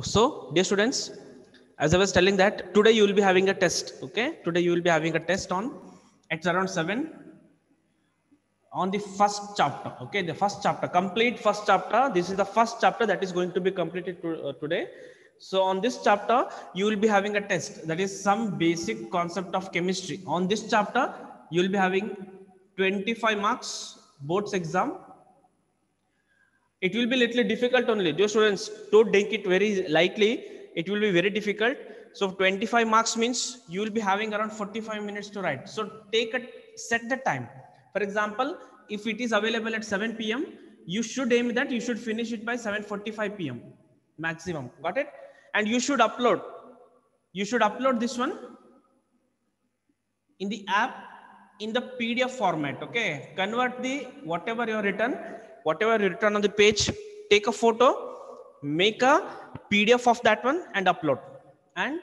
So, dear students, as I was telling that today you will be having a test. Okay, today you will be having a test on at around 7 on the first chapter. Okay, the first chapter, complete first chapter. This is the first chapter that is going to be completed today. So on this chapter, you will be having a test, that is some basic concept of chemistry. On this chapter, you will be having 25 marks boards exam. It will be little difficult only. Dear students, don't take it very lightly. It will be very difficult. So 25 marks means you will be having around 45 minutes to write. So set the time. For example, if it is available at 7 p.m., you should aim that you should finish it by 7:45 p.m. maximum. Got it? And you should upload. You should upload this one in the app in the PDF format. Okay, convert the whatever you written on the page, take a photo, make a PDF of that one and upload, and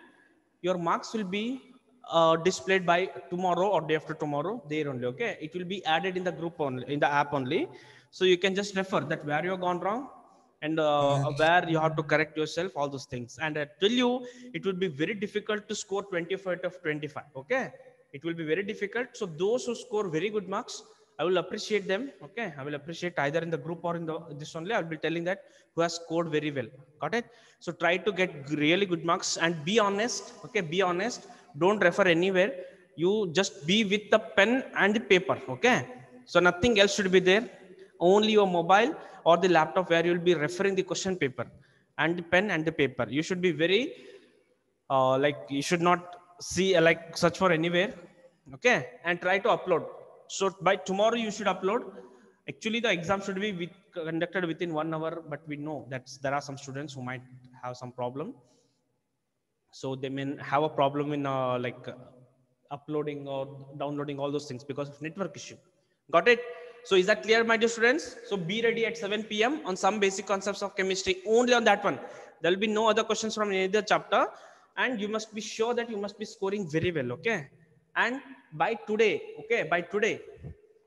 your marks will be displayed by tomorrow or day after tomorrow there only. Okay, it will be added in the group only, in the app only, so you can just refer that where you have gone wrong and where you have to correct yourself, all those things. And I tell you, it would be very difficult to score 25 out of 25. Okay, it will be very difficult. So those who score very good marks, I will appreciate them. Okay, I will appreciate either in the group or in this only. I will be telling that who has scored very well. Got it? So try to get really good marks and be honest. Okay, be honest. Don't refer anywhere. You just be with the pen and the paper. Okay, so nothing else should be there. Only your mobile or the laptop where you will be referring the question paper, and the pen and the paper. You should be very like you should not see like search for anywhere. Okay, and try to upload. So by tomorrow you should upload. Actually the exam should be conducted within 1 hour, but we know that there are some students who might have some problem, so they may have a problem in uploading or downloading all those things because of network issue. Got it? So is that clear, my dear students? So be ready at 7 p.m. on some basic concepts of chemistry, only on that one. There will be no other questions from any other chapter, and you must be sure that you must be scoring very well. Okay, and by today,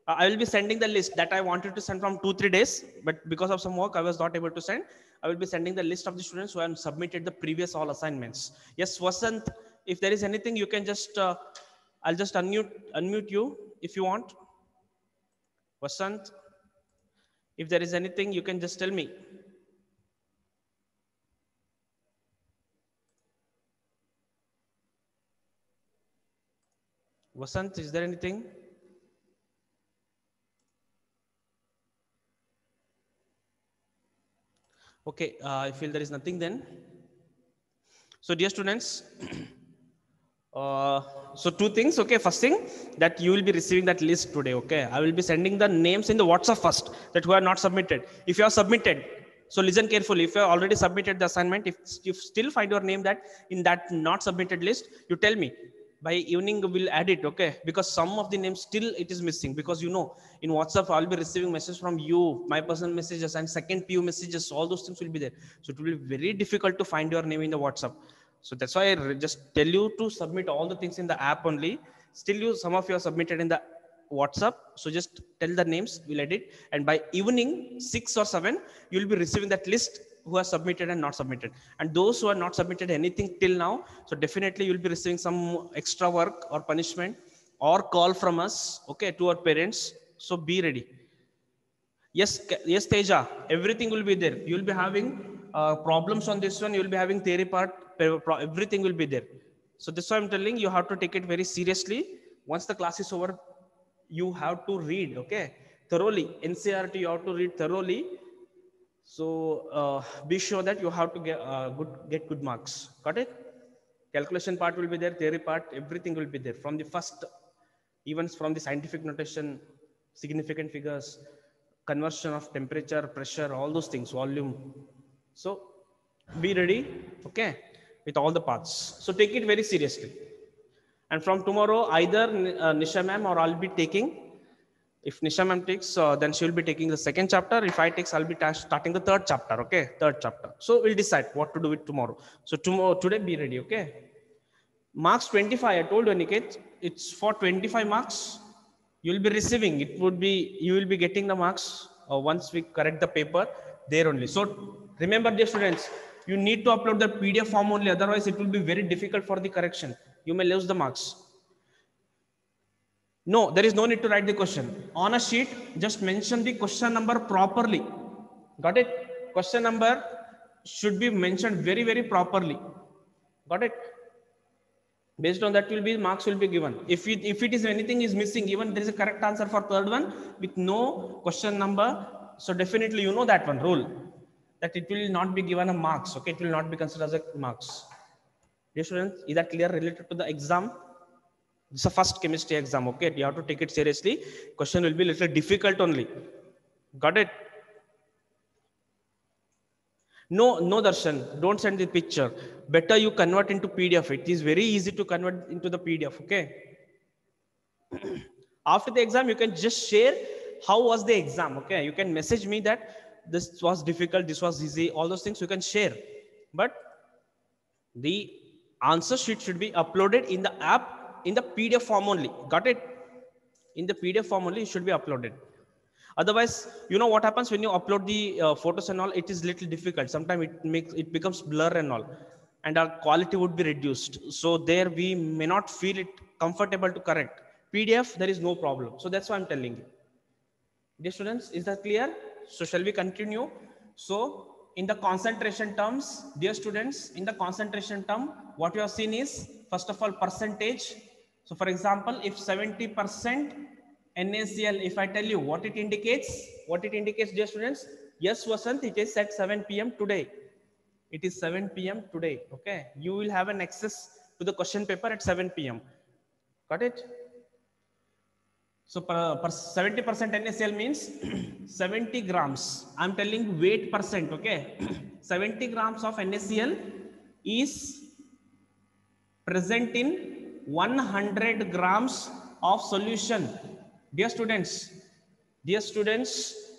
I will be sending the list that I wanted to send from 2-3 days, but because of some work I was not able to send. I will be sending the list of the students who have submitted the previous all assignments. Yes, Vasant, if there is anything you can just I'll just unmute you if you want. Vasant, if there is anything you can just tell me. Vasant, is there anything? Okay, I feel there is nothing then. So dear students, so two things. Okay, first thing, that you will be receiving that list today. Okay, I will be sending the names in the WhatsApp first, that who are not submitted. If you are submitted, so listen carefully. If you have already submitted the assignment, if you still find your name that in that not submitted list, you tell me. By evening we'll add it. Okay, because some of the names still it is missing, because you know in WhatsApp I'll be receiving messages from you, my personal messages and second PU messages, all those things will be there. So it will be very difficult to find your name in the WhatsApp. So that's why I just tell you to submit all the things in the app only. Still some of you are submitted in the WhatsApp. So just tell the names, we'll edit. And by evening 6 or 7, you'll be receiving that list who are submitted and not submitted. And those who are not submitted anything till now, so definitely you'll be receiving some extra work or punishment or call from us, okay, to our parents. So be ready. Yes, Teja, everything will be there. You'll be having problems on this one. You'll be having theory part, everything will be there. So that's why I'm telling you have to take it very seriously. Once the class is over, you have to read, okay, thoroughly. NCERT you have to read thoroughly. So be sure that you have to get good marks. Got it? Calculation part will be there, theory part, everything will be there. From the first, even from the scientific notation, significant figures, conversion of temperature, pressure, all those things, volume. So be ready, okay, with all the parts. So take it very seriously. And from tomorrow, either Nisha ma'am or I'll be taking. If Nisha ma'am takes, then she will be taking the second chapter. If I take, I'll be starting the third chapter. Okay, third chapter. So we'll decide what to do with tomorrow. So today, be ready. Okay. Marks 25. I told you, Aniket, it's for 25 marks. You'll be receiving. You will be getting the marks once we correct the paper there only. So remember, dear students, You need to upload the PDF form only, otherwise it will be very difficult for the correction. You may lose the marks. No, there is no need to write the question. On a sheet, just mention the question number properly. Got it? Question number should be mentioned very, very properly. Got it? Based on that will be marks will be given. If it is anything is missing, even there is a correct answer for third one with no question number. So definitely you know that one rule, that it will not be given a marks. Okay, it will not be considered as a marks. Dear students, is that clear related to the exam? It's a first chemistry exam. Okay, you have to take it seriously. Question will be a little difficult only. Got it? No, Darshan, don't send the picture. Better you convert into PDF. It is very easy to convert into the PDF. Okay. After the exam, you can just share how was the exam. Okay. You can message me that this was difficult, this was easy, all those things you can share. But the answer sheet should be uploaded in the app in the PDF form only. Got it? In the PDF form only, it should be uploaded. Otherwise, you know what happens when you upload the photos and all, it is little difficult. Sometimes it becomes blur and all, and our quality would be reduced. So there we may not feel it comfortable to correct. PDF, there is no problem. So that's why I'm telling you. Dear students, is that clear? So shall we continue? So in the concentration terms, dear students, in the concentration term, what you have seen is, first of all, percentage. So for example, if 70% NaCl, if I tell you what it indicates, dear students, yes, Vasant, it is at 7 p.m. today. It is 7 p.m. today. Okay. You will have an access to the question paper at 7 p.m. Got it? So 70% NaCl means 70 grams. I'm telling weight percent. Okay. 70 grams of NaCl is present in 100 grams of solution. Dear students,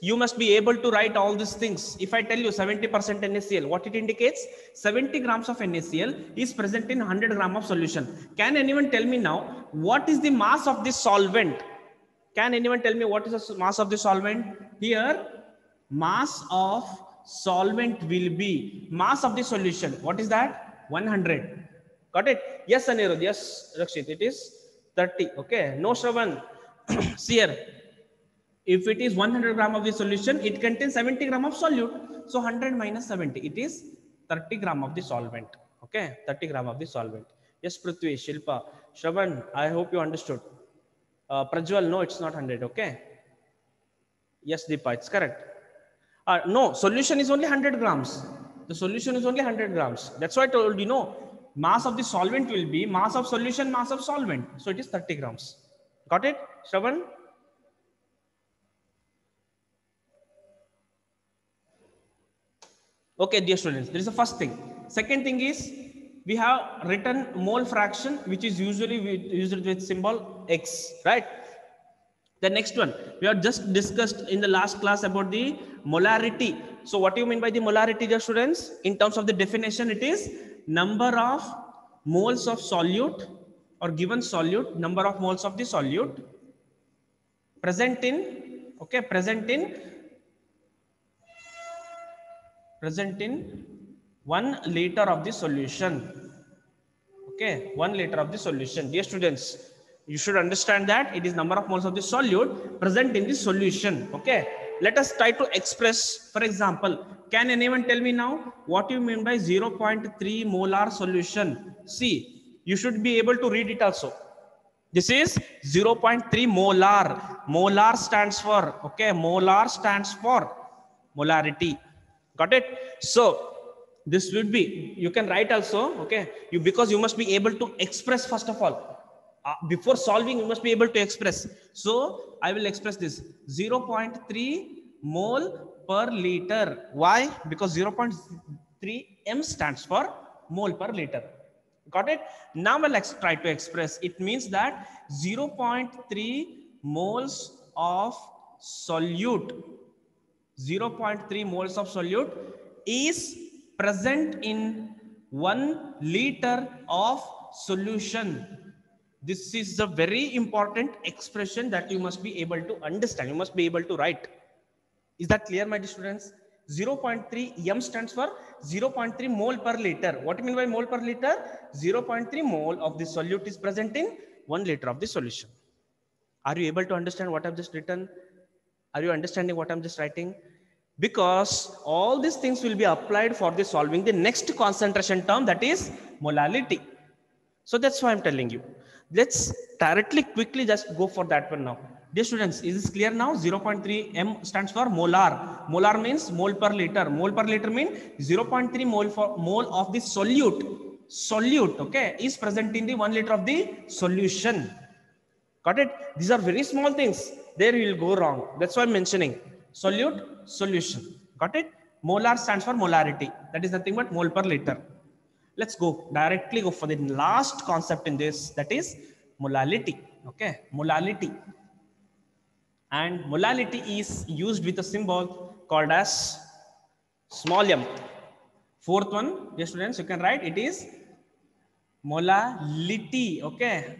you must be able to write all these things. If I tell you 70% NaCl, what it indicates? 70 grams of NaCl is present in 100 grams of solution. Can anyone tell me now, what is the mass of this solvent? Can anyone tell me what is the mass of the solvent? Here, mass of solvent will be, mass of the solution. What is that? 100. Got it? Yes, Anirudh. Yes, Rakshit. It is 30. Okay. No, Shravan. See here, if it is 100 gram of the solution, it contains 70 gram of solute. So 100 minus 70, it is 30 gram of the solvent. Okay, 30 gram of the solvent. Yes, Prithvi, Shilpa, Shravan, I hope you understood. Prajwal, no, it's not 100. Okay. Yes, Deepa, it's correct. No, solution is only 100 grams. The solution is only 100 grams. That's why I told you, no, mass of the solvent will be mass of solution, mass of solvent. So it is 30 grams. Got it, Shravan? Okay, dear students, there is the first thing. Second thing is, we have written mole fraction, which is usually used with symbol X, right? The next one, we have just discussed in the last class about the molarity. So what do you mean by the molarity, dear students? In terms of the definition, it is number of moles of solute or given solute, number of moles of the solute present in, okay, present in 1 liter of the solution. Okay, 1 liter of the solution. Dear students, you should understand that it is number of moles of the solute present in the solution. Okay, let us try to express. For example, can anyone tell me now what you mean by 0.3 molar solution? See, you should be able to read it also. This is 0.3 molar. Molar stands for, okay, molar stands for molarity. Got it? So this would be, you can write also, okay, because you must be able to express first of all. Before solving, you must be able to express. So I will express this 0.3 mole per liter. Why? Because 0.3 M stands for mole per liter. Got it? Now let's try to express. It means that 0.3 moles of solute, 0.3 moles of solute is present in 1 liter of solution. This is a very important expression that you must be able to understand. You must be able to write. Is that clear, my dear students? 0.3 M stands for 0.3 mole per liter. What do you mean by mole per liter? 0.3 mole of the solute is present in 1 liter of the solution. Are you able to understand what I've just written? Are you understanding what I'm just writing? Because all these things will be applied for the solving the next concentration term, that is molality. So that's why I'm telling you. Let's directly quickly just go for that one now. Dear students, is this clear now? 0.3 M stands for molar. Molar means mole per liter. Mole per liter means 0.3 mole of the solute. Solute, okay, is present in the 1 liter of the solution. Got it? These are very small things. There you will go wrong. That's why I'm mentioning. Solute, solution. Got it? Molar stands for molarity. That is nothing but mole per liter. Let's directly go for the last concept in this, that is molality. Okay, molality. And molality is used with a symbol called as small m. Fourth one, dear students, you can write it is molality. Okay,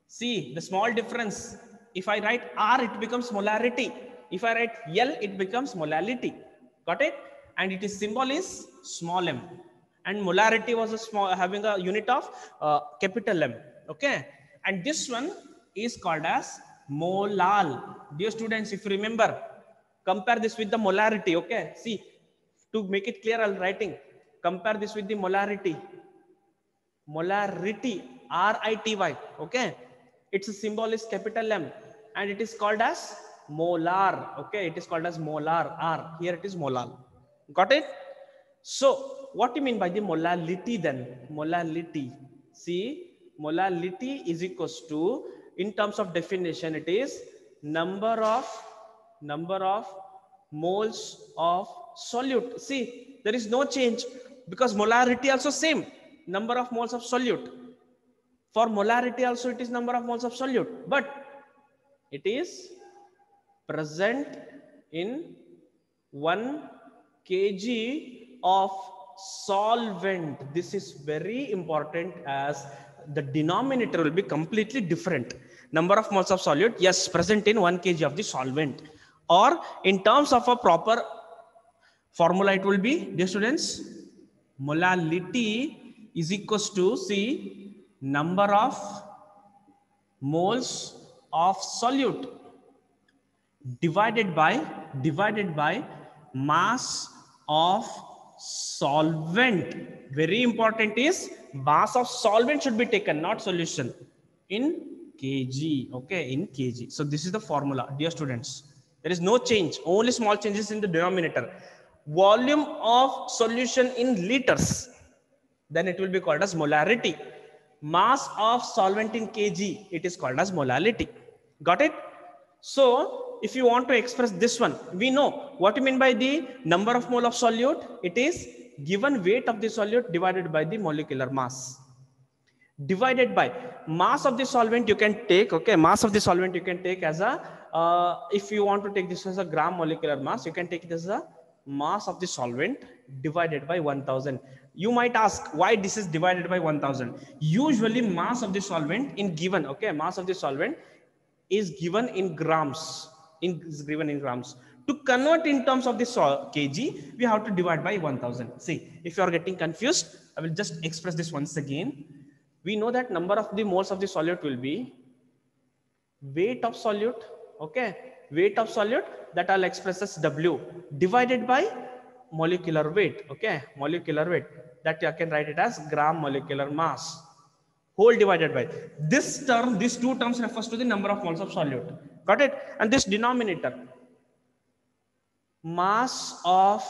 see the small difference. If I write R, it becomes molarity. If I write L, it becomes molality. Got it? And its symbol is small m. And molarity was a small, having a unit of capital M. Okay, and this one is called as molal. Dear students, if you remember, compare this with the molarity. Okay, see, to make it clear, I'm writing. Compare this with the molarity. Molarity, R-I-T-Y. Okay, its symbol is capital M, and it is called as molar. Okay, it is called as molar. R here it is molal. Got it? So what do you mean by the molality then? Molality. See, molality is equals to, in terms of definition, it is number of moles of solute. See, there is no change because molarity also same, number of moles of solute. For molarity also it is number of moles of solute, but it is present in 1 kg of solvent. This is very important as the denominator will be completely different. Number of moles of solute, yes, present in 1 kg of the solvent. Or in terms of a proper formula, it will be, dear students, molality is equals to, see, number of moles of solute divided by mass of solvent. Very important is mass of solvent should be taken, not solution, in kg. Okay, in kg. So this is the formula, dear students. There is no change, only small changes in the denominator. Volume of solution in liters, then it will be called as molarity. Mass of solvent in kg, it is called as molality. Got it? So if you want to express this one, we know what you mean by the number of mole of solute. It is given weight of the solute divided by the molecular mass. Divided by mass of the solvent you can take, okay, mass of the solvent you can take as a, if you want to take this as a gram molecular mass, you can take it as a mass of the solvent divided by 1000. You might ask why this is divided by 1000. Usually mass of the solvent in given, okay, mass of the solvent is given in grams. To convert in terms of the kg, we have to divide by 1000. See, if you are getting confused, I will just express this once again. We know that number of the moles of the solute will be weight of solute, okay, weight of solute, that I'll express as W, divided by molecular weight, okay, molecular weight, that I can write it as gram molecular mass, whole divided by this term. These two terms refers to the number of moles of solute. Got it? And this denominator, mass of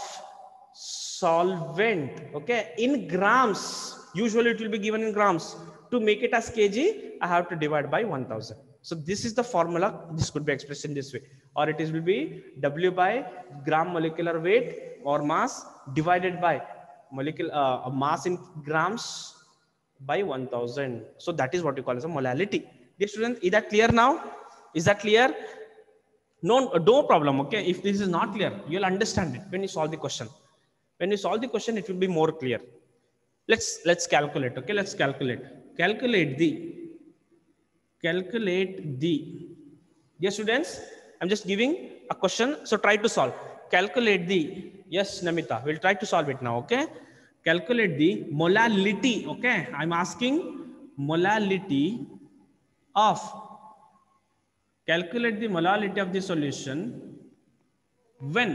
solvent, okay, in grams. Usually it will be given in grams. To make it as kg, I have to divide by 1000. So this is the formula. This could be expressed in this way, or it will be W by gram molecular weight or mass divided by molecular mass in grams by 1000. So that is what you call as a molality. Dear students, is that clear now? Is that clear? No problem. Okay, if this is not clear, you'll understand it when you solve the question. When you solve the question, it will be more clear. Let's calculate. Okay, let's calculate the. Dear students, I'm just giving a question, so try to solve. calculate the, yes, Namita, we'll try to solve it now, okay? Calculate the molality, okay? I'm asking molality of, calculate the molality of the solution when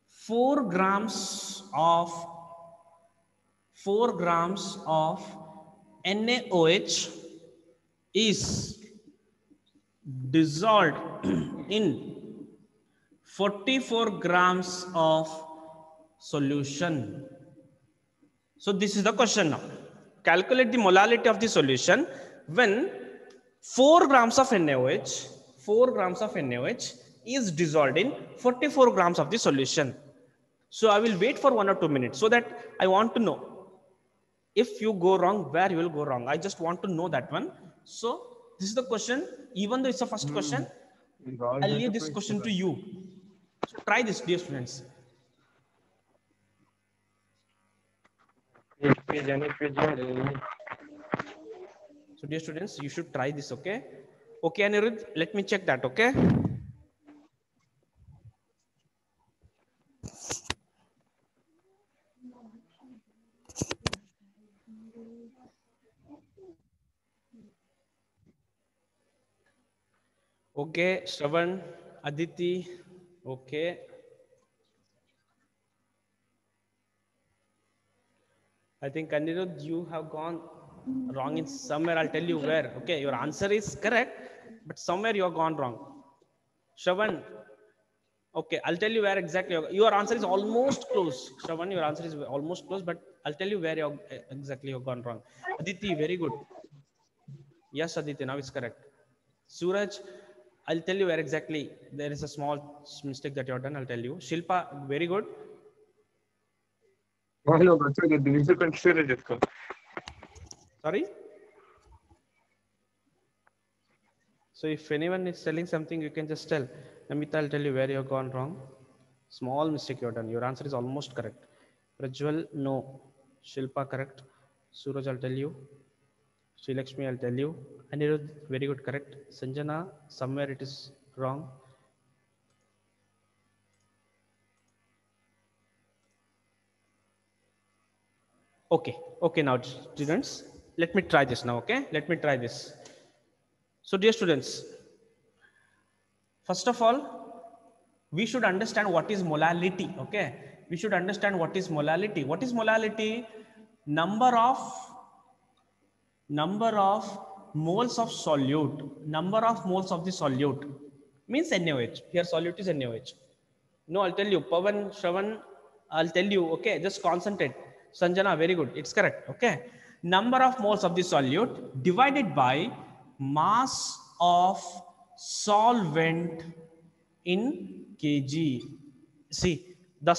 4 grams of NaOH is dissolved in 44 grams of solution. So this is the question now. Calculate the molality of the solution when 4 grams of NaOH is dissolved in 44 grams of the solution. So I will wait for 1 or 2 minutes so that I want to know if you go wrong, where you will go wrong. I just want to know that one. So this is the question. Even though it's the first question, I'll leave this question to you. So try this, dear students. So dear students, you should try this, okay? Okay, Anirudh, let me check that, okay? Okay, Shravan, Aditi, okay. I think, Anirudh, you have gone wrong in somewhere. I'll tell you where. Okay, your answer is correct, but somewhere you have gone wrong. Shravan, okay, I'll tell you where exactly. Your answer is almost close. Shravan, your answer is almost close, but I'll tell you where you exactly you've gone wrong. Aditi, very good. Yes, Aditi, now it's correct. Suraj, I'll tell you where exactly there is a small mistake that you have done. I'll tell you. Shilpa, very good. Sorry? So if anyone is telling something, you can just tell. Namita, I'll tell you where you have gone wrong. Small mistake you have done. Your answer is almost correct. Prajwal, no. Shilpa, correct. Suraj, I'll tell you. Sri Lakshmi, I'll tell you. Anirudh, very good, correct. Sanjana, somewhere it is wrong. Okay, okay, now students, let me try this now, okay? Let me try this. So dear students, first of all, we should understand what is molality, okay? We should understand what is molality. What is molality? Number of moles of solute, number of moles of the solute means NaOH. Here solute is NaOH. No, I'll tell you, Pavan, Shravan, I'll tell you, okay, just concentrate. Sanjana, very good, it's correct, okay. Number of moles of the solute divided by mass of solvent in kg. See, the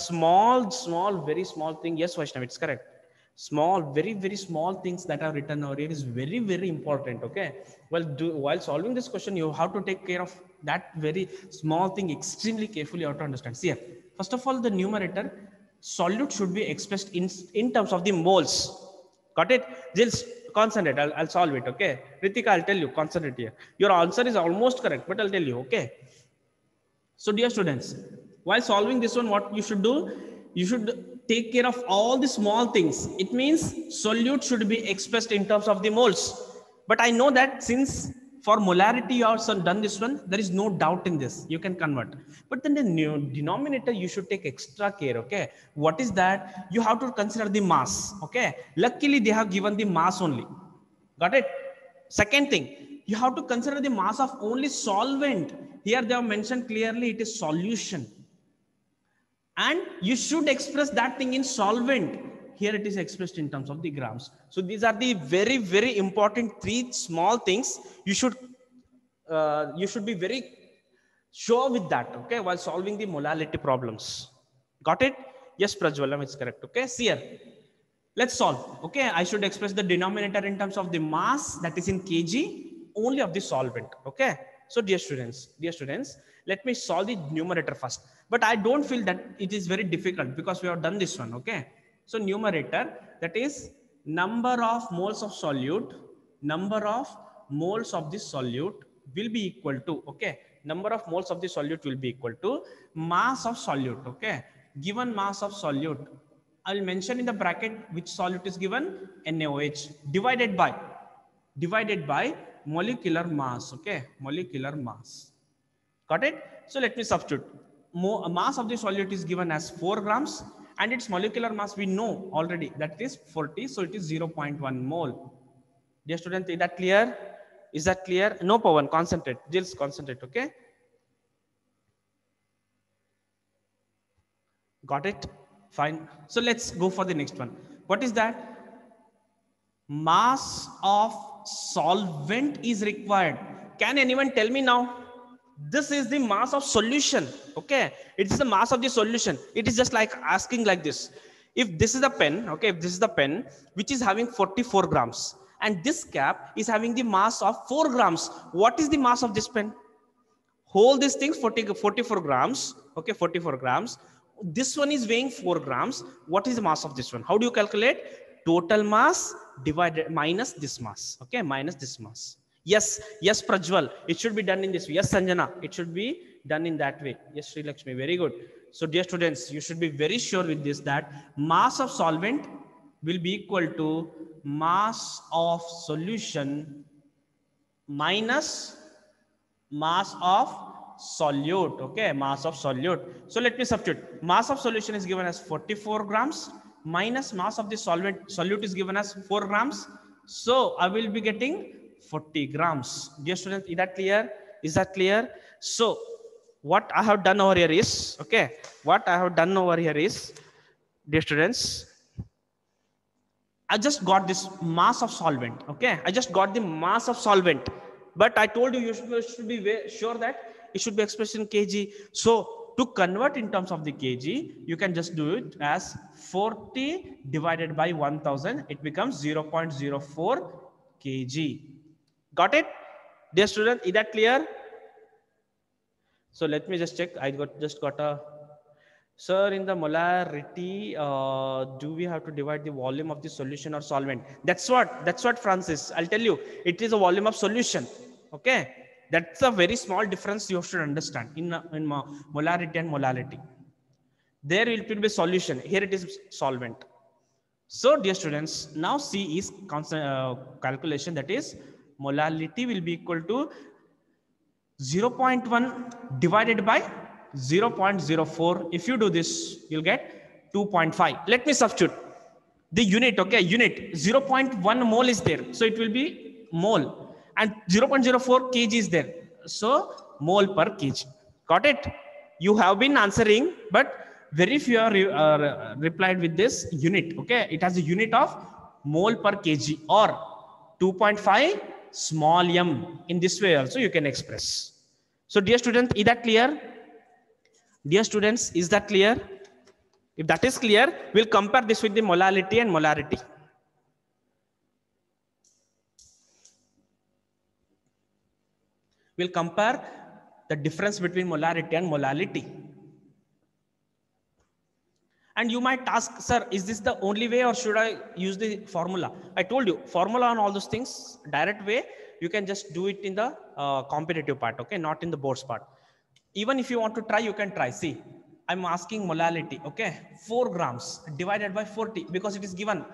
very small thing, yes, Vaishnav, it's correct. Small, very small things that are written over here is very important, okay. Well, while solving this question, you have to take care of that very small thing extremely carefully. You have to understand. See here, first of all, the numerator solute should be expressed in terms of the moles. Got it? Just concentrate. I'll solve it, okay. Ritika, I'll tell you, concentrate here. Your answer is almost correct, but I'll tell you, okay. So dear students, while solving this one, what you should do, you should take care of all the small things. It means solute should be expressed in terms of the moles. But I know that since for molarity you have done this one, there is no doubt in this. You can convert. But then the denominator, you should take extra care, okay? What is that? You have to consider the mass, okay? Luckily, they have given the mass only. Got it? Second thing, you have to consider the mass of only solvent. Here they have mentioned clearly it is solution. And you should express that thing in solvent. Here it is expressed in terms of the grams. So these are the very important 3 small things. You should be very sure with that, okay, while solving the molality problems. Got it? Yes, Prajwalam, it's correct. Okay, see here. Let's solve. Okay, I should express the denominator in terms of the mass, that is in kg, only of the solvent. Okay, so dear students, let me solve the numerator first. But I don't feel that it is very difficult because we have done this one. Okay, so numerator, that is number of moles of solute, number of moles of this solute will be equal to, okay, number of moles of the solute will be equal to mass of solute. Okay, given mass of solute, I will mention in the bracket which solute is given, NaOH, divided by molecular mass. Okay, molecular mass. Got it? So let me substitute. Mass of the solute is given as 4 grams and its molecular mass we know already, that is 40. So it is 0.1 mole. Dear student, is that clear? Is that clear? No, Pawan, concentrate. Just concentrate, okay? Got it? Fine. So let's go for the next one. What is that? Mass of solvent is required. Can anyone tell me now? This is the mass of solution. Okay, it is the mass of the solution. It is just like asking like this: if this is a pen, okay, if this is the pen which is having 44 grams and this cap is having the mass of 4 grams, what is the mass of this pen? Whole these things 44 grams. Okay, 44 grams. This one is weighing 4 grams. What is the mass of this one? How do you calculate? Total mass divided minus this mass. Okay, minus this mass. Yes, yes, Prajwal. It should be done in this way. Yes, Sanjana. It should be done in that way. Yes, Sri Lakshmi. Very good. So, dear students, you should be very sure with this that mass of solvent will be equal to mass of solution minus mass of solute. Okay, mass of solute. So let me substitute. Mass of solution is given as 44 grams minus mass of the solute is given as 4 grams. So I will be getting 40 grams. Dear students, is that clear? Is that clear? So what I have done over here is, okay, what I have done over here is, dear students, I just got this mass of solvent. Okay, I just got the mass of solvent, but I told you you should be sure that it should be expressed in kg. So to convert in terms of the kg, you can just do it as 40 divided by 1000. It becomes 0.04 kg. Got it? Dear student, is that clear? So let me just check. I just got a, sir, in the molarity, do we have to divide the volume of the solution or solvent? That's what, Francis, I'll tell you, it is a volume of solution. Okay, that's a very small difference you should understand in molarity and molality. There it will be solution, here it is solvent. So dear students, now C is calculation, that is molality will be equal to 0.1 divided by 0.04. If you do this, you'll get 2.5. Let me substitute the unit. Okay, unit 0.1 mole is there, so it will be mole, and 0.04 kg is there, so mole per kg. Got it? You have been answering, but very few are replied with this unit. Okay, it has a unit of mole per kg or 2.5 small m. In this way also you can express. So dear students, is that clear? Dear students, is that clear? If that is clear, we'll compare this with the molality and molarity. We'll compare the difference between molarity and molality. And you might ask, sir, is this the only way or should I use the formula? I told you, formula on all those things, direct way, you can just do it in the competitive part, okay, not in the boards part. Even if you want to try, you can try. See, I'm asking molality, okay, 4 grams divided by 40, because it is given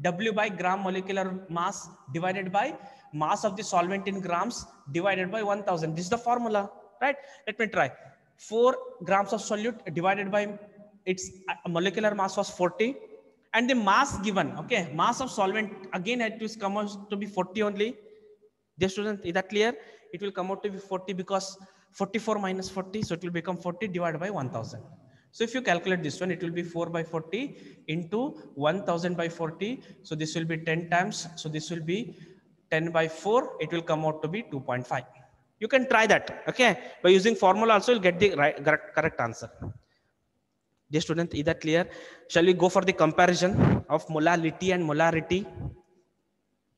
W by gram molecular mass divided by mass of the solvent in grams divided by 1000. This is the formula, right? Let me try. 4 grams of solute divided by its molecular mass was 40, and the mass given, okay, mass of solvent, again it will come out to be 40 only. Dear student, is that clear? It will come out to be 40 because 44 minus 40, so it will become 40 divided by 1000. So if you calculate this one, it will be 4 by 40 into 1000 by 40. So this will be 10 times. So this will be 10 by 4. It will come out to be 2.5. You can try that, okay? By using formula also, you'll get the correct answer. Dear student, is that clear? Shall we go for the comparison of molality and molarity?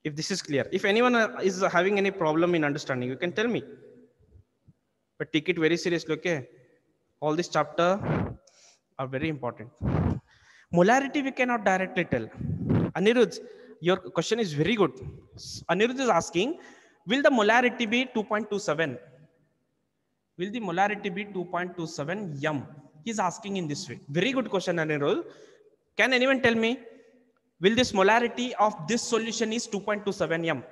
If this is clear, if anyone is having any problem in understanding, you can tell me. But take it very seriously, okay? All this chapter are very important. Molarity we cannot directly tell. Anirudh, your question is very good. Anirudh is asking, will the molarity be 2.27? Will the molarity be 2.27 m? He's asking in this way. Very good question, Anirudh. Can anyone tell me, will this molarity of this solution is 2.27 m?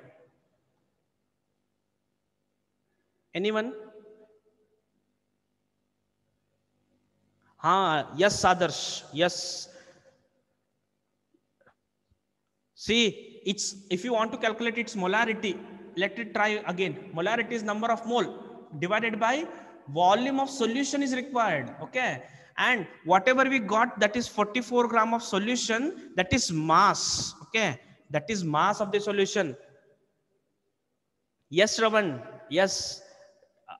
Anyone? Yes, Adarsh. Yes. See, it's, if you want to calculate its molarity, let it try again. Molarity is number of mole divided by volume of solution is required. Okay. And whatever we got, that is 44 gram of solution, that is mass. Okay. That is mass of the solution. Yes, Ravan. Yes.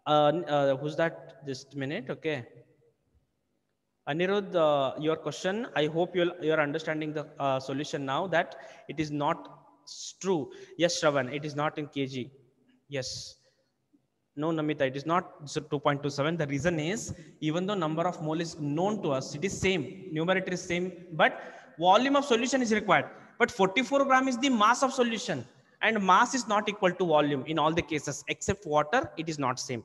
Who's that? Just a minute. Okay. Anirudh, your question, I hope you're understanding the solution now, that it is not true. Yes, Shravan, it is not in kg. Yes. No, Namita, it is not 2.27. The reason is, even though number of mole is known to us, it is same. Numerator is same, but volume of solution is required. But 44 gram is the mass of solution, and mass is not equal to volume in all the cases, except water, it is not same.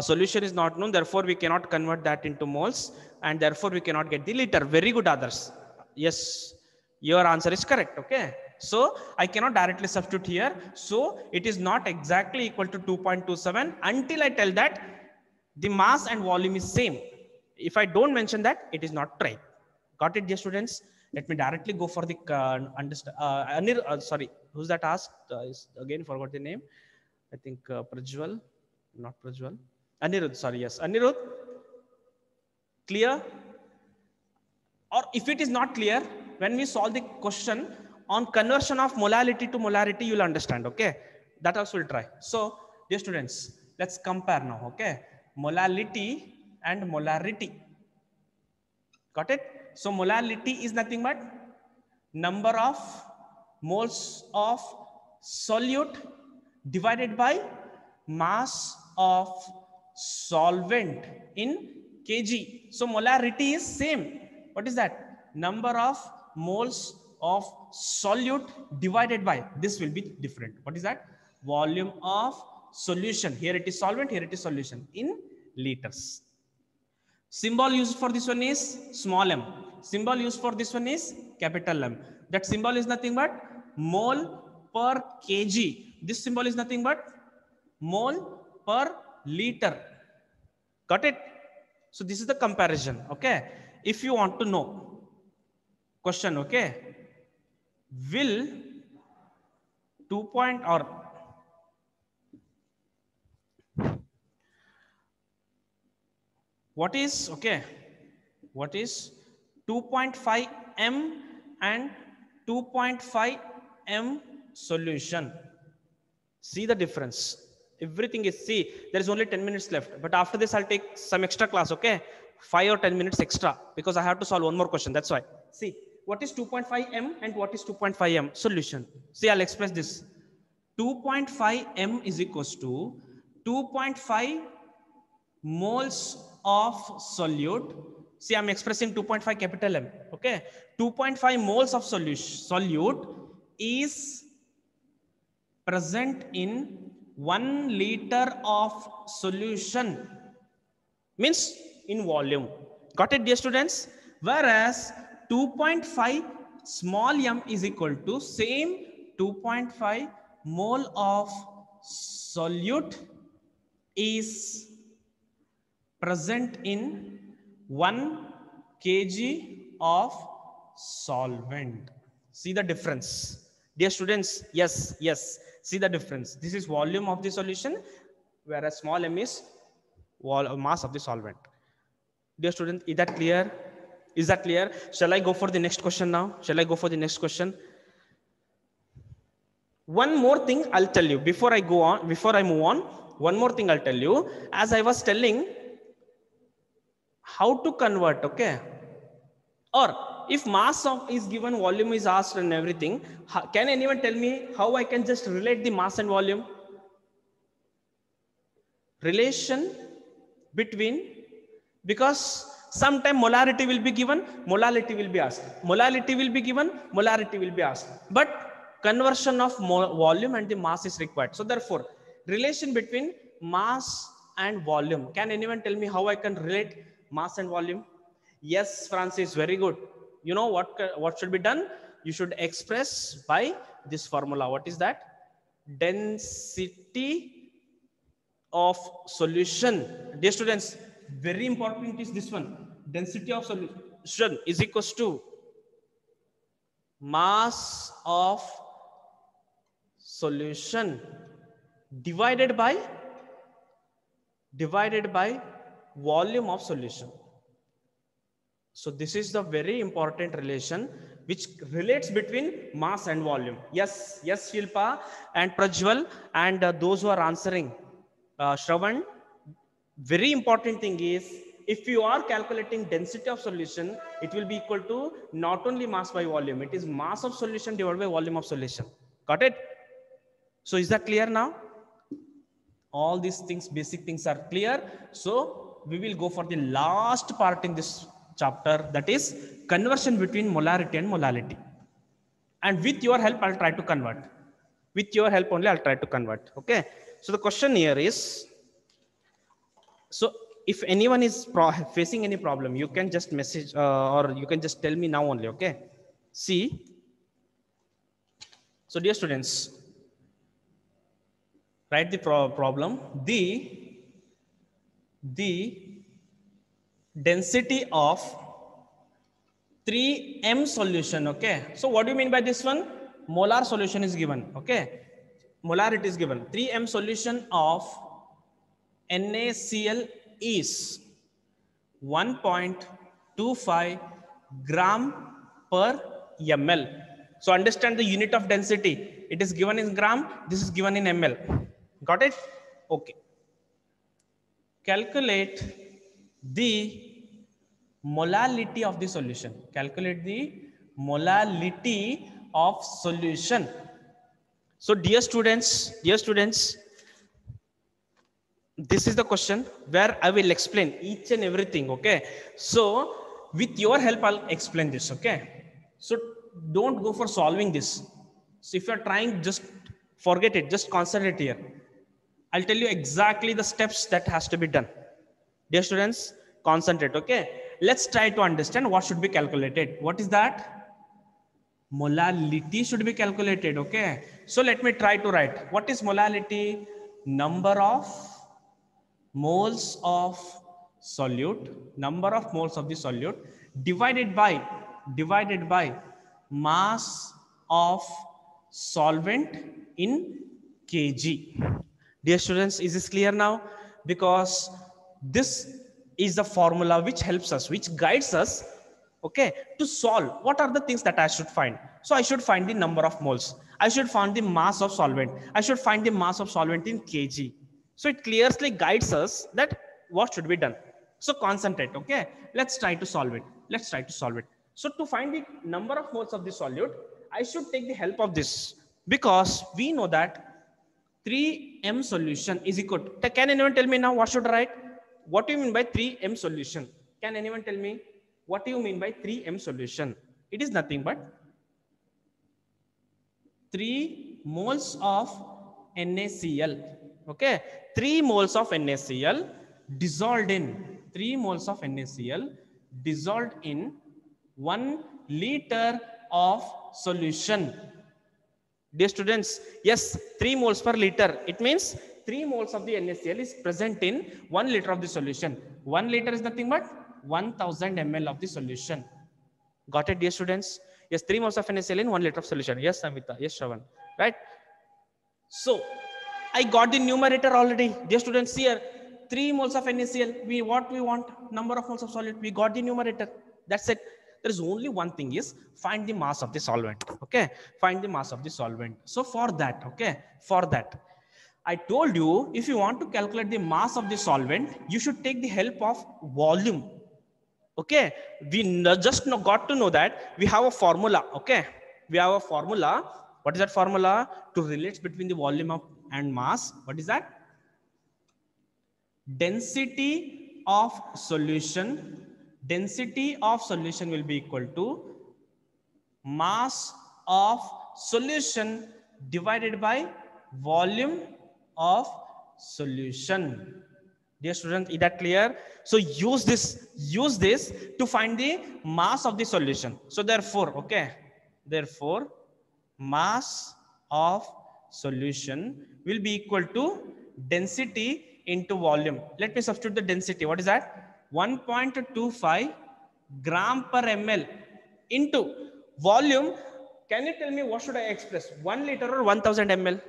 Solution is not known, therefore we cannot convert that into moles, and therefore we cannot get the liter. Very good, others. Yes, your answer is correct. Okay, so I cannot directly substitute here, so it is not exactly equal to 2.27 until I tell that the mass and volume is same. If I don't mention that, it is not right. Got it, dear students? Let me directly go for the sorry, who's that asked? Again, forgot the name. I think Prajwal, not Prajwal. Anirudh, sorry, yes. Anirudh, clear? Or if it is not clear, when we solve the question on conversion of molality to molarity, you'll understand, okay? That also we'll try. So, dear students, let's compare now, okay? Molality and molarity. Got it? So, molality is nothing but number of moles of solute divided by mass of solvent in kg. So molarity is same. What is that? Number of moles of solute divided by, this will be different. What is that? Volume of solution. Here it is solvent, here it is solution in liters. Symbol used for this one is small m. Symbol used for this one is capital M. That symbol is nothing but mole per kg. This symbol is nothing but mole per liter. Got it? So this is the comparison. Okay. If you want to know, question, okay, will 2 point or what is, okay, what is 2.5 m and 2.5 m solution? See the difference. Everything is, see, there is only 10 minutes left, but after this I'll take some extra class, okay, 5 or 10 minutes extra, because I have to solve one more question. That's why. See, what is 2.5 m and what is 2.5 m solution? See, I'll express this. 2.5 m is equals to 2.5 moles of solute. See, I'm expressing 2.5 capital M. Okay, 2.5 moles of solute is present in 1 liter of solution, means in volume. Got it, dear students? Whereas 2.5 small m is equal to same 2.5 mole of solute is present in 1 kg of solvent. See the difference, dear students? Yes, yes. See the difference. This is volume of the solution, whereas small m is mass of the solvent. Dear student, is that clear? Is that clear? Shall I go for the next question now? Shall I go for the next question? One more thing I'll tell you before I go on, before I move on. One more thing I'll tell you. As I was telling, how to convert, okay? Or if mass of is given, volume is asked and everything, can anyone tell me how I can just relate the mass and volume? Relation between, because sometime molarity will be given, molality will be asked. Molality will be given, molarity will be asked. But conversion of volume and the mass is required. So therefore, relation between mass and volume. Can anyone tell me how I can relate mass and volume? Yes, Francis, very good. You know what should be done? You should express by this formula. What is that? Density of solution. Dear students, very important is this one. Density of solution is equals to mass of solution divided by volume of solution. So this is the very important relation which relates between mass and volume. Yes, Shilpa and Prajwal and those who are answering, Shravan, very important thing is, if you are calculating density of solution, it will be equal to not only mass by volume, it is mass of solution divided by volume of solution. Got it? So is that clear now? All these things, basic things are clear. So we will go for the last part in this chapter, that is conversion between molarity and molality. And with your help, I'll try to convert. With your help only, I'll try to convert. Okay. So the question here is, so if anyone is facing any problem, you can just message or you can just tell me now only. Okay. See. So dear students, write the problem. The density of 3m solution. Okay. So what do you mean by this one? Molar solution is given. Okay. Molarity is given. 3m solution of NaCl is 1.25 gram per ml. So understand the unit of density. It is given in gram. This is given in ml. Got it? Okay. Calculate the molality of the solution. Calculate the molality of solution. So dear students, this is the question where I will explain each and everything. Okay. So with your help, I'll explain this. Okay. So don't go for solving this. So if you're trying, just forget it. Just concentrate here. I'll tell you exactly the steps that has to be done. Dear students, concentrate. Okay. Let's try to understand what should be calculated. What is that? Molality should be calculated. Okay. So let me try to write. What is molality? Number of moles of solute, number of moles of the solute divided by mass of solvent in kg. Dear students, is this clear now? Because this is the formula which helps us, which guides us, okay, to solve. What are the things that I should find? So I should find the number of moles. I should find the mass of solvent. I should find the mass of solvent in kg. So it clearly guides us that what should be done. So concentrate. Okay. Let's try to solve it. So to find the number of moles of the solute, I should take the help of this, because we know that 3m solution is equal to, can anyone tell me now what should I write? What do you mean by 3m solution? Can anyone tell me what do you mean by 3m solution? It is nothing but 3 moles of NaCl. Okay, 3 moles of NaCl dissolved in 1 liter of solution. Dear students, yes, 3 moles per liter. It means 3 moles of the NaCl is present in 1 liter of the solution. 1 liter is nothing but 1000 ml of the solution. Got it, dear students? Yes, 3 moles of NaCl in 1 liter of solution. Yes, Amita. Yes, Shravan. Right? So I got the numerator already. Dear students, here 3 moles of NaCl. We want number of moles of solute. We got the numerator. That's it. There is only one thing, is find the mass of the solvent. Okay, find the mass of the solvent. So for that, I told you, if you want to calculate the mass of the solvent, you should take the help of volume. Okay, we just got to know that we have a formula. Okay, we have a formula. What is that formula? To relate between the volume and mass. What is that? Density of solution. Density of solution will be equal to mass of solution divided by volume of solution. Dear students, is that clear? So use this to find the mass of the solution. So therefore, okay, therefore mass of solution will be equal to density into volume. Let me substitute the density. What is that? 1.25 gram per ml into volume. Can you tell me what should I express? 1 liter or 1000 ml?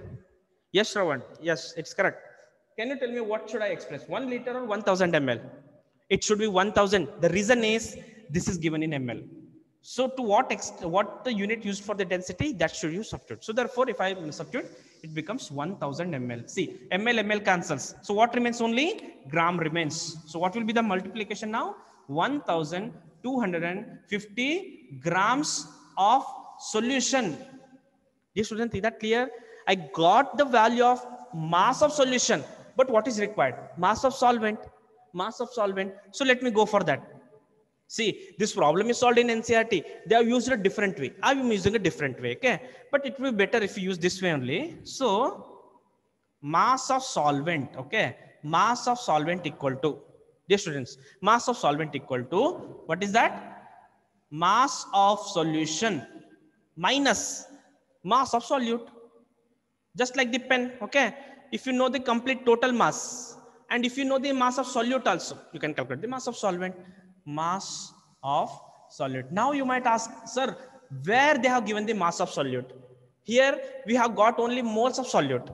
Yes, Shravan. Yes, it's correct. Can you tell me what should I express? 1 liter or 1000 ml? It should be 1000. The reason is this is given in ml. So to what the unit used for the density, that should you substitute. So therefore, if I substitute, it becomes 1000 ml. See, ml cancels. So what remains? Only gram remains. So what will be the multiplication now? 1250 grams of solution. Dear students, is that clear? I got the value of mass of solution, but what is required? Mass of solvent. Mass of solvent. So let me go for that. See, this problem is solved in NCERT. They have used a different way. I am using a different way, okay? But it will be better if you use this way only. So, mass of solvent, okay? Mass of solvent equal to, dear students, mass of solvent equal to, what is that? Mass of solution minus mass of solute. Just like the pen, okay? If you know the complete total mass, and if you know the mass of solute also, you can calculate the mass of solvent. Mass of solute. Now you might ask, sir, where they have given the mass of solute? Here we have got only moles of solute.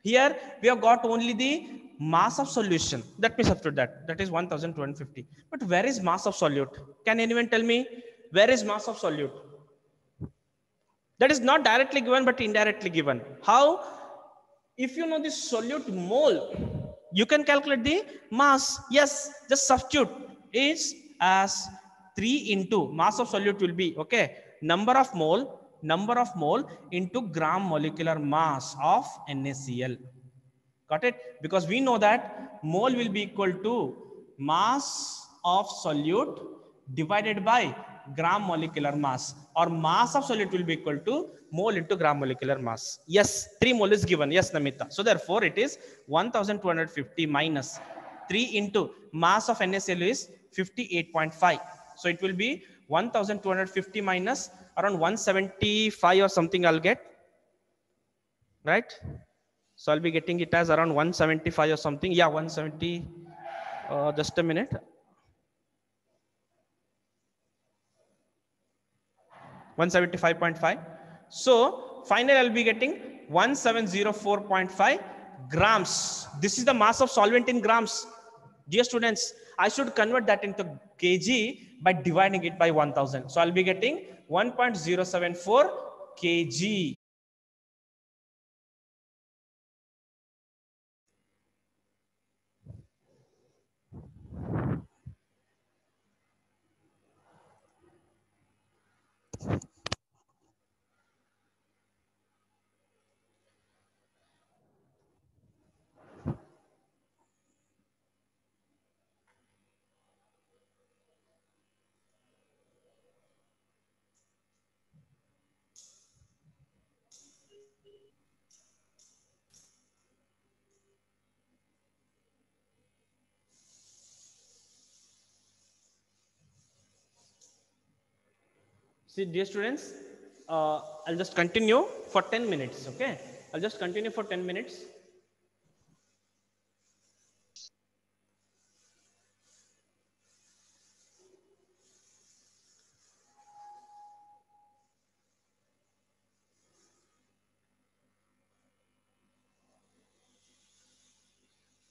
Here we have got only the mass of solution. Let me substitute that. That is 1250. But where is mass of solute? Can anyone tell me where is mass of solute? That is not directly given, but indirectly given. How? If you know the solute mole, you can calculate the mass. Yes, just substitute. Is as 3 into mass of solute will be, okay, number of mole into gram molecular mass of NaCl. Got it? Because we know that mole will be equal to mass of solute divided by gram molecular mass, or mass of solute will be equal to mole into gram molecular mass. Yes, 3 mole is given. Yes, Namita. So therefore it is 1250 minus 3 into mass of NaCl is 58.5. So it will be 1250 minus around 175 or something I'll get. Right? So I'll be getting it as around 175 or something. Yeah, 170. Just a minute. 175.5. So finally I'll be getting 1704.5 grams. This is the mass of solvent in grams. Dear students, I should convert that into kg by dividing it by 1000. So I'll be getting 1.074 kg. See, dear students, I'll just continue for 10 minutes, okay? I'll just continue for 10 minutes.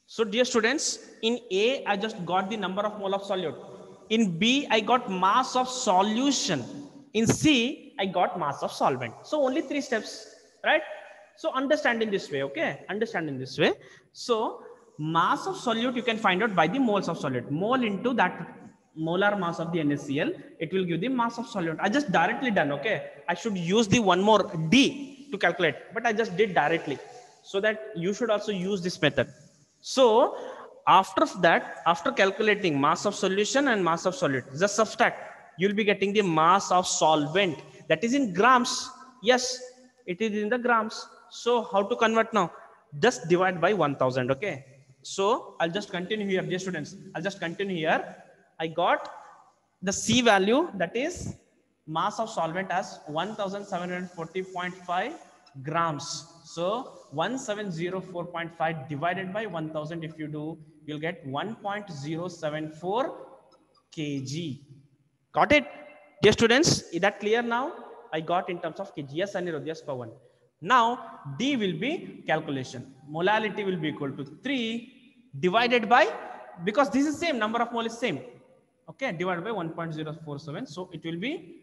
So dear students, in A, I just got the number of mole of solute. In B, I got mass of solution. In C, I got mass of solvent. So only 3 steps, right? So understand in this way, okay? Understand in this way. So mass of solute you can find out by the moles of solute. Mole into that molar mass of the NaCl, it will give the mass of solute. I just directly done, okay? I should use the one more D to calculate, but I just did directly. So that you should also use this method. So after that, after calculating mass of solution and mass of solute, just subtract. You'll be getting the mass of solvent, that is in grams. Yes, it is in the grams. So how to convert now? just divide by 1000. Okay, so I'll just continue here, dear students. I'll just continue here. I got the C value, that is mass of solvent as 1740.5 grams. So 1704.5 divided by 1000, if you do, you'll get 1.074 kg. Got it, dear students? Is that clear now? I got in terms of kg. Yes, Anirudh, yes, Pawan. Now D will be calculation. Molality will be equal to 3 divided by, because this is same, number of mole is same. Okay, divided by 1.047. So it will be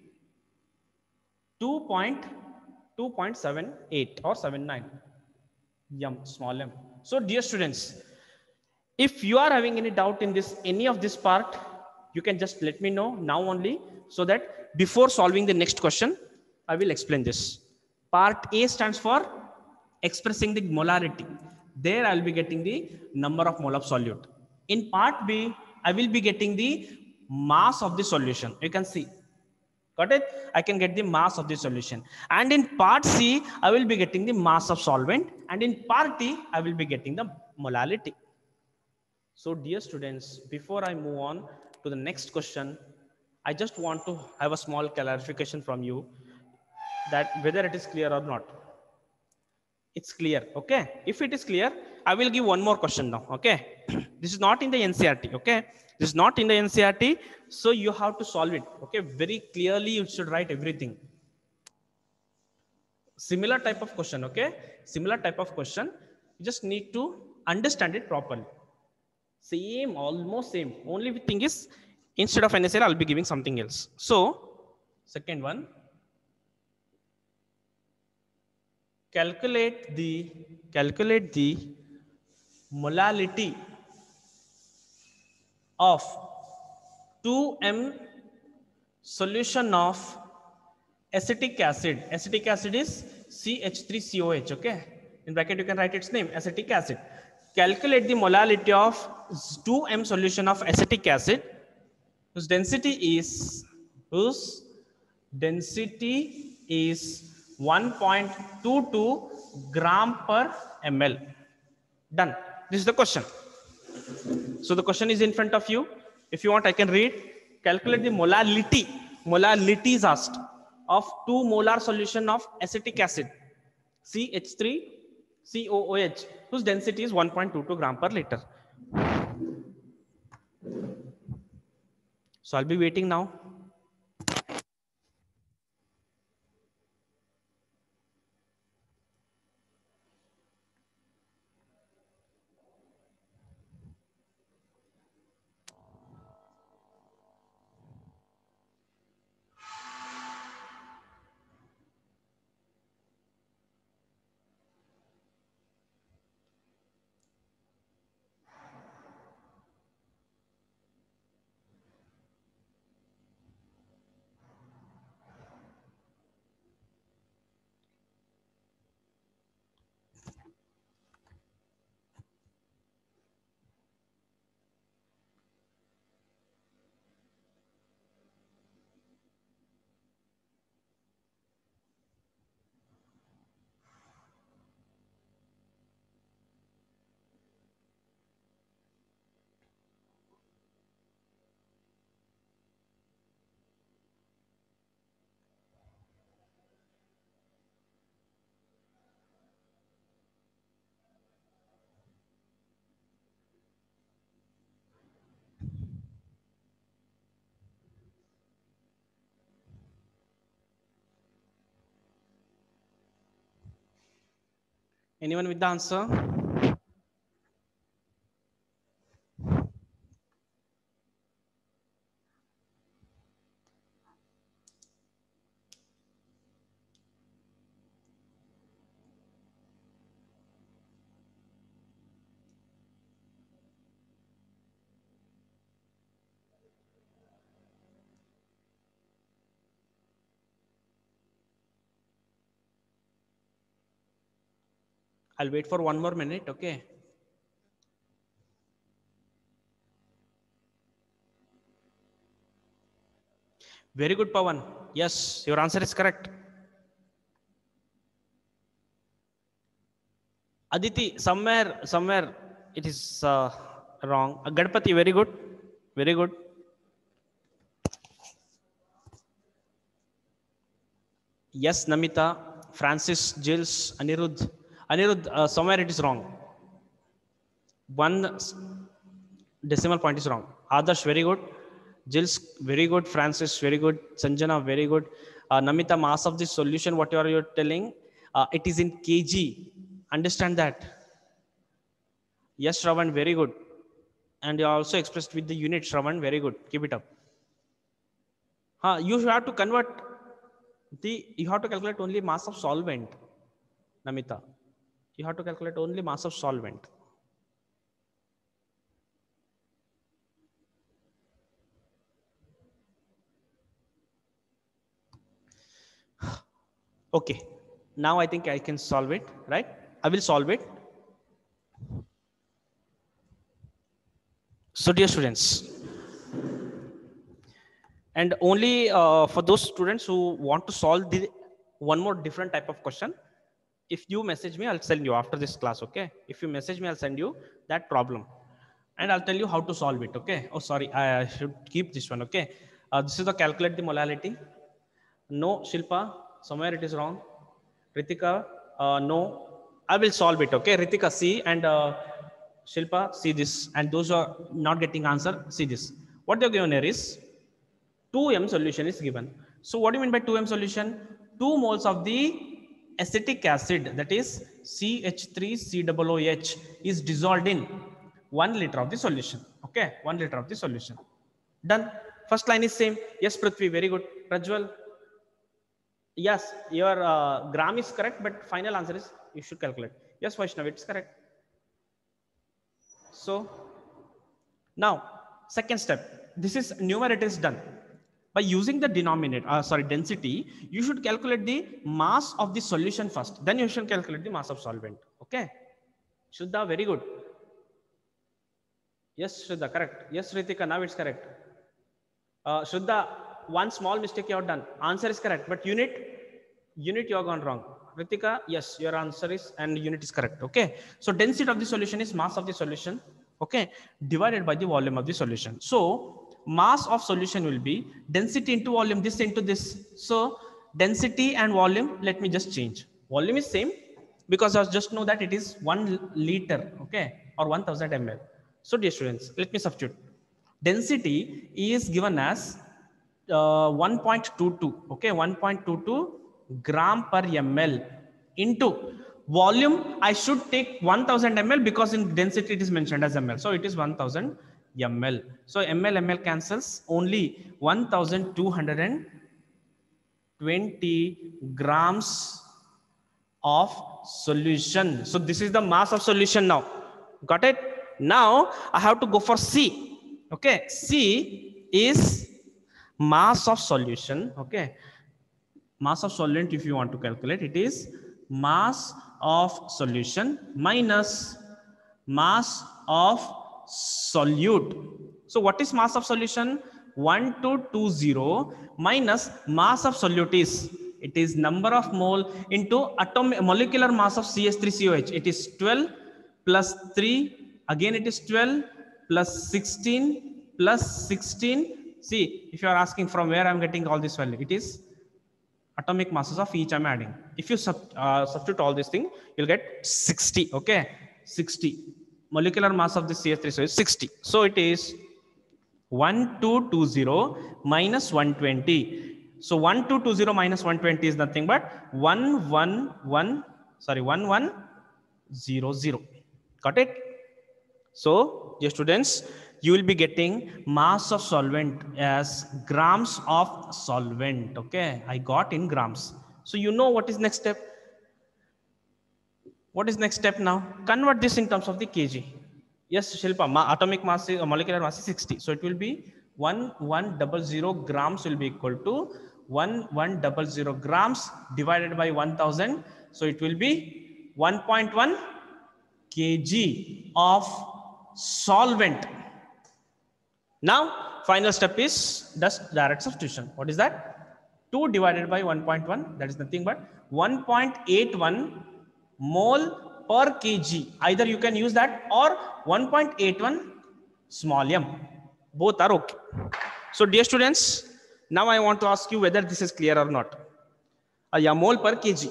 2.78 or 79 m, small m. So dear students, if you are having any doubt in this, any of this part, you can just let me know now only, so that before solving the next question, I will explain this. Part A stands for expressing the molarity. There I will be getting the number of mole of solute. In part B, I will be getting the mass of the solution. You can see. Got it? I can get the mass of the solution. And in part C, I will be getting the mass of solvent. And in part D, I will be getting the molality. So dear students, before I move on to the next question, I just want to have a small clarification from you, that whether it is clear or not. It's clear. Okay. If it is clear, I will give one more question now. Okay. This is not in the NCERT. Okay. This is not in the NCERT. So you have to solve it. Okay. Very clearly, you should write everything. Similar type of question. Okay. Similar type of question. You just need to understand it properly. Same, almost same. Only thing is, instead of NaCl, I'll be giving something else. So, second one, calculate the molality of 2m solution of acetic acid. Acetic acid is CH3COH. Okay. In bracket, you can write its name, acetic acid. Calculate the molality of 2m solution of acetic acid whose density is 1.22 gram per ml. Done. This is the question. So the question is in front of you. If you want, I can read. Calculate the molality. Molality is asked of 2 molar solution of acetic acid, CH3COOH, whose density is 1.22 gram per liter. So I'll be waiting now. Anyone with the answer? I'll wait for 1 more minute. Okay. Very good, Pawan. Yes, your answer is correct. Aditi, somewhere it is wrong. Gadpati, very good, very good. Yes, Namita, Francis, Jills, Anirudh. Anirudh, somewhere it is wrong. One decimal point is wrong. Adarsh, very good. Jills, very good. Francis, very good. Sanjana, very good. Namita, mass of this solution, what you're telling, it is in kg. Understand that. Yes, Shravan, very good. And you also expressed with the unit, Shravan, very good. Keep it up. You have to convert you have to calculate only mass of solvent, Namita. You have to calculate only mass of solvent. Okay, now I think I can solve it, right? I will solve it. So dear students, and only for those students who want to solve the one more different type of question, if you message me, I'll send you after this class, okay? If you message me, I'll send you that problem. And I'll tell you how to solve it, okay? Oh, sorry, I should keep this one, okay? This is the calculate the molality. No, Shilpa, somewhere it is wrong. Ritika, no. I will solve it, okay? Ritika, see, and Shilpa, see this. And those who are not getting answer, see this. What they're given here is 2m solution is given. So what do you mean by 2m solution? 2 moles of the acetic acid, that is CH3COOH, is dissolved in 1 liter of the solution. Okay, 1 liter of the solution. Done. First line is same. Yes, Prithvi, very good. Prajwal, yes, your gram is correct, but final answer is you should calculate. Yes, Vaishnav, it's correct. So now, second step. This is numerator is done. By using the denominator, density, you should calculate the mass of the solution first. Then you should calculate the mass of solvent. Okay. Shraddha, very good. Yes, Shraddha, correct. Yes, Ritika, now it's correct. Shraddha, one small mistake you have done. Answer is correct, but unit you have gone wrong. Ritika, yes, your answer is and unit is correct. Okay. So density of the solution is mass of the solution. Okay. Divided by the volume of the solution. So mass of solution will be density into volume, this into this. So density and volume, let me just change. Volume is same because I just know that it is 1 liter, okay, or 1000 ml. So dear students, let me substitute. Density is given as 1.22, okay, 1.22 gram per ml into volume. I should take 1000 ml because in density it is mentioned as ml. So it is 1000 ml. So ml cancels, only 1220 grams of solution. So this is the mass of solution now. Got it? Now I have to go for C. Okay, C is mass of solution. Okay, mass of solvent, if you want to calculate, it is mass of solution minus mass of solute. So what is mass of solution? 1220 minus mass of solute is, it is number of mole into atomic molecular mass of CH3COH. It is 12 plus 3, again it is 12 plus 16 plus 16. See, if you are asking from where I am getting all this value, it is atomic masses of each I am adding. If you substitute all this thing, you'll get 60. Okay, 60 molecular mass of the CH3, so it's 60. So it is 1220 minus 120. So 1220 minus 120 is nothing but 1100. Got it? So dear students, you will be getting mass of solvent as grams of solvent. Okay, I got in grams. So you know what is next step. What is next step now? Convert this in terms of the kg. Yes, Shilpa, atomic mass, molecular mass is 60. So it will be 1100 grams will be equal to 1100 grams divided by 1000. So it will be 1.1 kg of solvent. Now, final step is just direct substitution. What is that? 2 divided by 1.1, that is nothing but 1.81 mole per kg. Either you can use that or 1.81 small m. Both are okay. So dear students, now I want to ask you whether this is clear or not. Yeah, mole per kg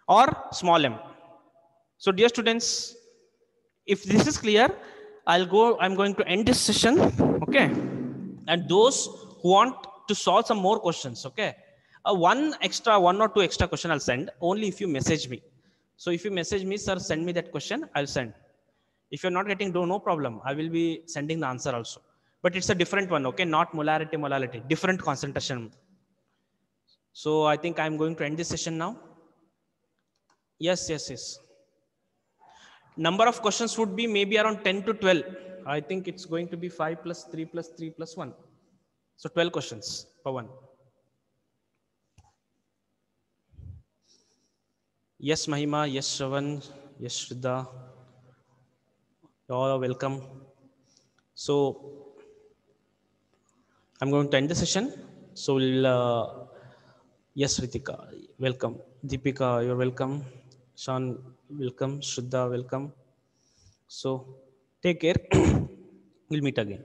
or small m. So dear students, if this is clear, I'm going to end this session, okay? And those who want to solve some more questions, okay? One or two extra question I'll send only if you message me. So if you message me, sir, send me that question, I'll send. If you're not getting, no problem. I will be sending the answer also. But it's a different one, okay? Not molarity, different concentration. So I think I'm going to end this session now. Yes. Number of questions would be maybe around 10 to 12. I think it's going to be 5 plus 3 plus 3 plus 1. So 12 questions per one. Yes, Mahima. Yes, Shravan. Yes, Shraddha. You all are welcome. So I'm going to end the session. So we'll, yes, Ritika, welcome. Deepika, you're welcome. Sean, welcome. Shraddha, welcome. So take care. We'll meet again.